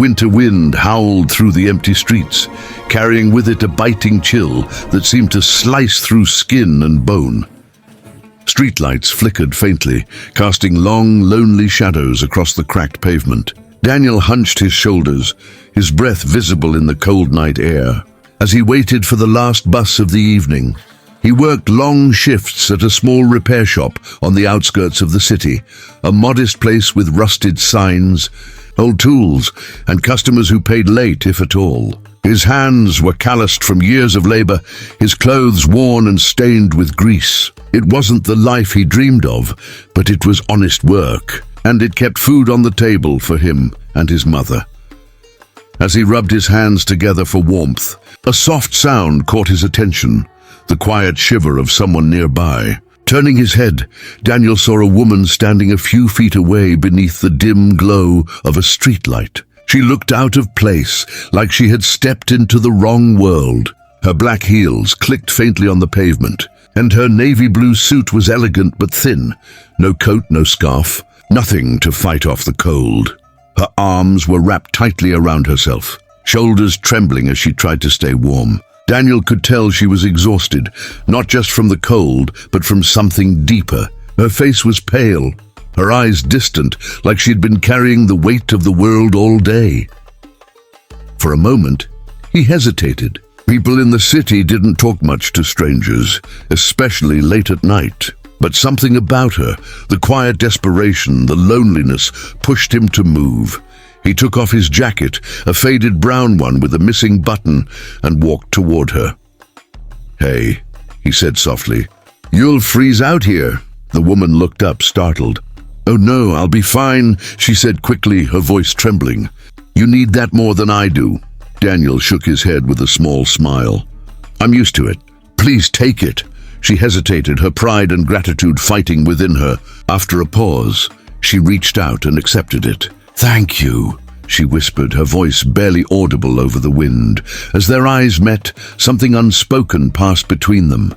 winter wind howled through the empty streets, carrying with it a biting chill that seemed to slice through skin and bone. Streetlights flickered faintly, casting long, lonely shadows across the cracked pavement. Daniel hunched his shoulders, his breath visible in the cold night air. As he waited for the last bus of the evening, he worked long shifts at a small repair shop on the outskirts of the city, a modest place with rusted signs, old tools, and customers who paid late, if at all. His hands were calloused from years of labor, his clothes worn and stained with grease. It wasn't the life he dreamed of, but it was honest work, and it kept food on the table for him and his mother. As he rubbed his hands together for warmth, a soft sound caught his attention, the quiet shiver of someone nearby. Turning his head, Daniel saw a woman standing a few feet away beneath the dim glow of a streetlight. She looked out of place, like she had stepped into the wrong world. Her black heels clicked faintly on the pavement, and her navy blue suit was elegant but thin. No coat, no scarf, nothing to fight off the cold. Her arms were wrapped tightly around herself, shoulders trembling as she tried to stay warm. Daniel could tell she was exhausted, not just from the cold, but from something deeper. Her face was pale, her eyes distant, like she'd been carrying the weight of the world all day. For a moment, he hesitated. People in the city didn't talk much to strangers, especially late at night. But something about her, the quiet desperation, the loneliness, pushed him to move. He took off his jacket, a faded brown one with a missing button, and walked toward her. "Hey," he said softly. "You'll freeze out here." The woman looked up, startled. "Oh no, I'll be fine," she said quickly, her voice trembling. "You need that more than I do." Daniel shook his head with a small smile. "I'm used to it. Please take it." She hesitated, her pride and gratitude fighting within her. After a pause, she reached out and accepted it. "Thank you," she whispered, her voice barely audible over the wind. As their eyes met, something unspoken passed between them,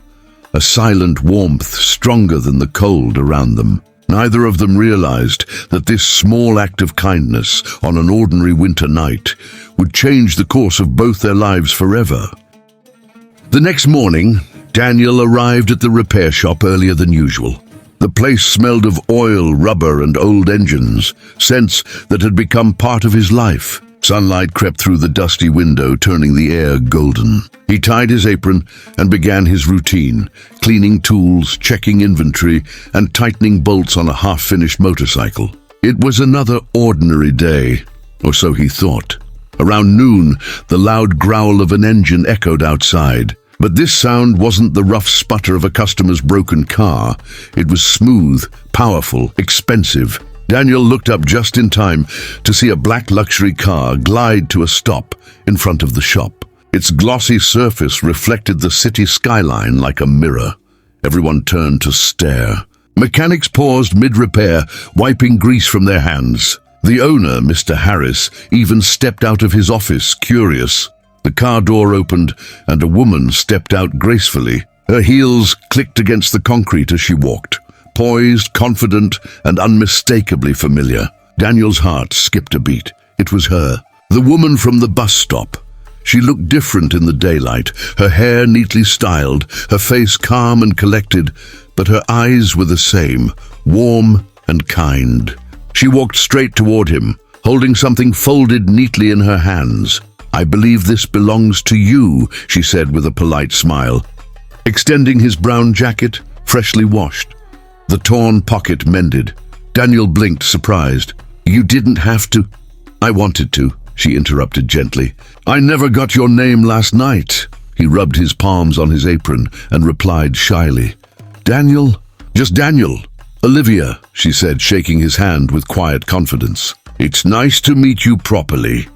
a silent warmth stronger than the cold around them. Neither of them realized that this small act of kindness on an ordinary winter night would change the course of both their lives forever. The next morning, Daniel arrived at the repair shop earlier than usual. The place smelled of oil, rubber, and old engines, scents that had become part of his life. Sunlight crept through the dusty window, turning the air golden. He tied his apron and began his routine, cleaning tools, checking inventory, and tightening bolts on a half-finished motorcycle. It was another ordinary day, or so he thought. Around noon, the loud growl of an engine echoed outside. But this sound wasn't the rough sputter of a customer's broken car. It was smooth, powerful, expensive. Daniel looked up just in time to see a black luxury car glide to a stop in front of the shop. Its glossy surface reflected the city skyline like a mirror. Everyone turned to stare. Mechanics paused mid-repair, wiping grease from their hands. The owner, Mr. Harris, even stepped out of his office, curious. The car door opened, and a woman stepped out gracefully. Her heels clicked against the concrete as she walked, poised, confident, and unmistakably familiar. Daniel's heart skipped a beat. It was her, the woman from the bus stop. She looked different in the daylight, her hair neatly styled, her face calm and collected, but her eyes were the same, warm and kind. She walked straight toward him, holding something folded neatly in her hands. "I believe this belongs to you," she said with a polite smile, extending his brown jacket, freshly washed. The torn pocket mended. Daniel blinked, surprised. "You didn't have to." "I wanted to," she interrupted gently. "I never got your name last night." He rubbed his palms on his apron and replied shyly. "Daniel? Just Daniel." "Olivia," she said, shaking his hand with quiet confidence. "It's nice to meet you properly."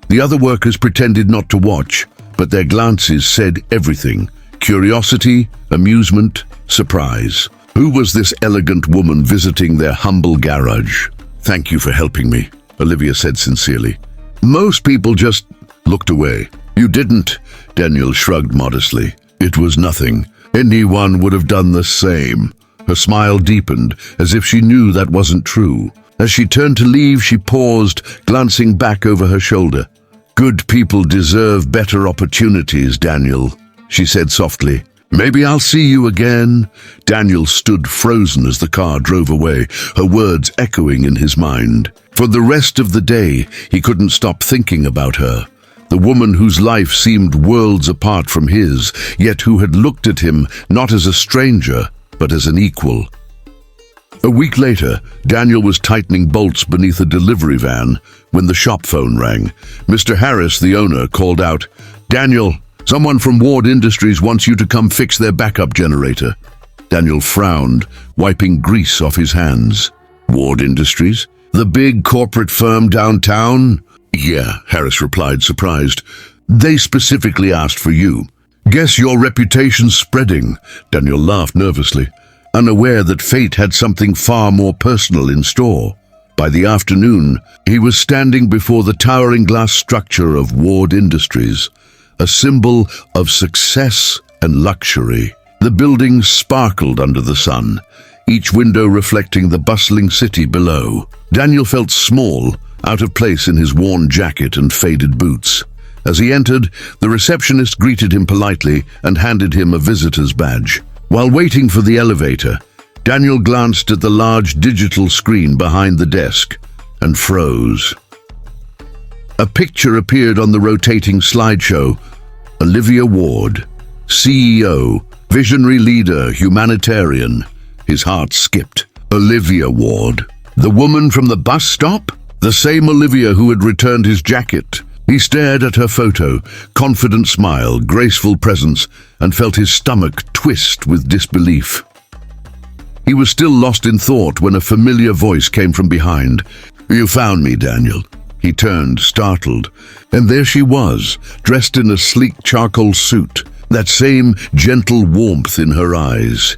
The other workers pretended not to watch, but their glances said everything. Curiosity, amusement, surprise. Who was this elegant woman visiting their humble garage? "Thank you for helping me," Olivia said sincerely. "Most people just looked away." "You didn't," Daniel shrugged modestly. "It was nothing. Anyone would have done the same." Her smile deepened, as if she knew that wasn't true. As she turned to leave, she paused, glancing back over her shoulder. "Good people deserve better opportunities, Daniel," she said softly. "Maybe I'll see you again." Daniel stood frozen as the car drove away, her words echoing in his mind. For the rest of the day, he couldn't stop thinking about her. The woman whose life seemed worlds apart from his, yet who had looked at him not as a stranger, but as an equal. A week later, Daniel was tightening bolts beneath a delivery van when the shop phone rang. Mr. Harris, the owner, called out, "Daniel, someone from Ward Industries wants you to come fix their backup generator." Daniel frowned, wiping grease off his hands. "Ward Industries? The big corporate firm downtown?" "Yeah," Harris replied, surprised. "They specifically asked for you." "Guess your reputation's spreading." Daniel laughed nervously, unaware that fate had something far more personal in store. By the afternoon, he was standing before the towering glass structure of Ward Industries, a symbol of success and luxury. The building sparkled under the sun, each window reflecting the bustling city below. Daniel felt small, out of place in his worn jacket and faded boots. As he entered, the receptionist greeted him politely and handed him a visitor's badge. While waiting for the elevator, Daniel glanced at the large digital screen behind the desk and froze. A picture appeared on the rotating slideshow. Olivia Ward, CEO, visionary leader, humanitarian. His heart skipped. Olivia Ward, the woman from the bus stop? The same Olivia who had returned his jacket. He stared at her photo, confident smile, graceful presence, and felt his stomach twist with disbelief. He was still lost in thought when a familiar voice came from behind. "You found me, Daniel." He turned, startled, and there she was, dressed in a sleek charcoal suit, that same gentle warmth in her eyes.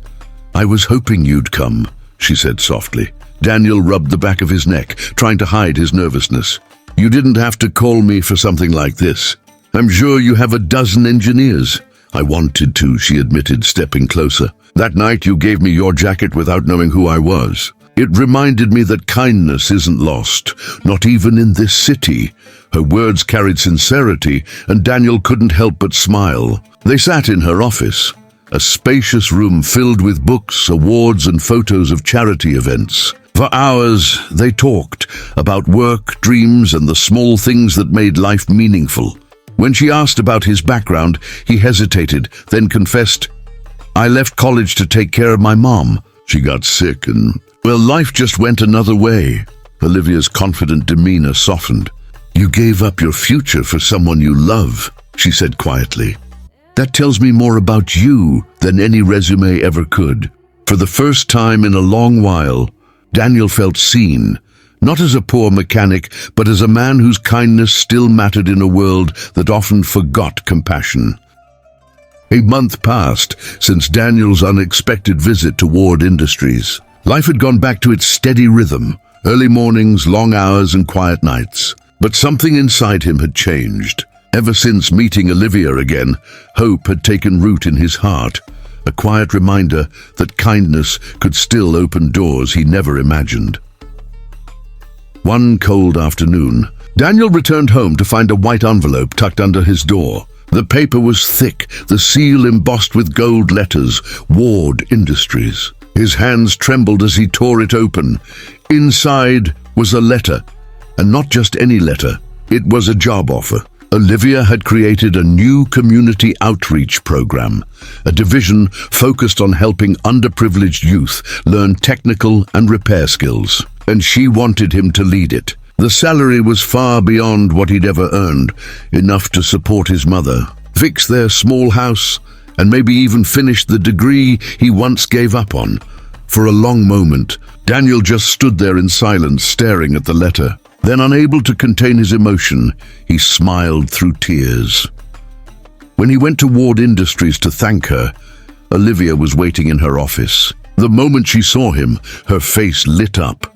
"I was hoping you'd come," she said softly. Daniel rubbed the back of his neck, trying to hide his nervousness. "You didn't have to call me for something like this. I'm sure you have a dozen engineers." "I wanted to," she admitted, stepping closer. "That night you gave me your jacket without knowing who I was. It reminded me that kindness isn't lost, not even in this city." Her words carried sincerity, and Daniel couldn't help but smile. They sat in her office, a spacious room filled with books, awards, and photos of charity events. For hours, they talked about work, dreams, and the small things that made life meaningful. When she asked about his background, he hesitated, then confessed, "I left college to take care of my mom. She got sick and, well, life just went another way." Olivia's confident demeanor softened. "You gave up your future for someone you love," she said quietly. "That tells me more about you than any resume ever could." For the first time in a long while, Daniel felt seen, not as a poor mechanic, but as a man whose kindness still mattered in a world that often forgot compassion. A month passed since Daniel's unexpected visit to Ward Industries. Life had gone back to its steady rhythm, early mornings, long hours, and quiet nights. But something inside him had changed. Ever since meeting Olivia again, hope had taken root in his heart, a quiet reminder that kindness could still open doors he never imagined. One cold afternoon, Daniel returned home to find a white envelope tucked under his door. The paper was thick, the seal embossed with gold letters, Ward Industries. His hands trembled as he tore it open. Inside was a letter, and not just any letter. It was a job offer. Olivia had created a new community outreach program, a division focused on helping underprivileged youth learn technical and repair skills, and she wanted him to lead it. The salary was far beyond what he'd ever earned, enough to support his mother, fix their small house, and maybe even finish the degree he once gave up on. For a long moment, Daniel just stood there in silence, staring at the letter. Then, unable to contain his emotion, he smiled through tears. When he went to Ward Industries to thank her, Olivia was waiting in her office. The moment she saw him, her face lit up.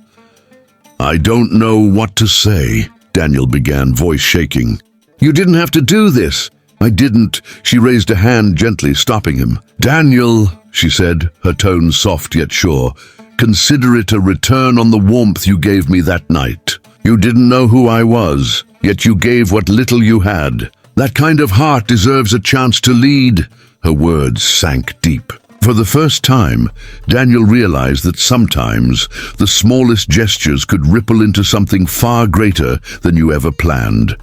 "I don't know what to say," Daniel began, voice shaking. "You didn't have to do this." "I didn't." She raised a hand, gently stopping him. "Daniel," she said, her tone soft yet sure, Consider it a return on the warmth you gave me that night. You didn't know who I was, yet you gave what little you had. That kind of heart deserves a chance to lead." Her words sank deep. For the first time, Daniel realized that sometimes the smallest gestures could ripple into something far greater than you ever planned.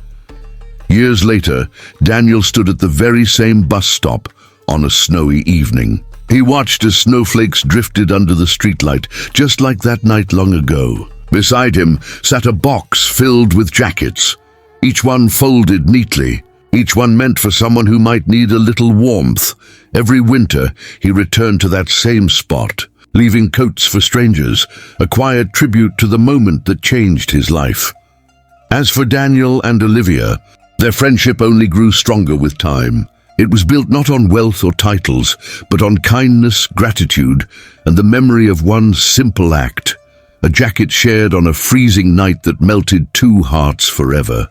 Years later, Daniel stood at the very same bus stop on a snowy evening. He watched as snowflakes drifted under the streetlight, just like that night long ago. Beside him sat a box filled with jackets, each one folded neatly, each one meant for someone who might need a little warmth. Every winter, he returned to that same spot, leaving coats for strangers, a quiet tribute to the moment that changed his life. As for Daniel and Olivia, their friendship only grew stronger with time. It was built not on wealth or titles, but on kindness, gratitude, and the memory of one simple act, a jacket shared on a freezing night that melted two hearts forever.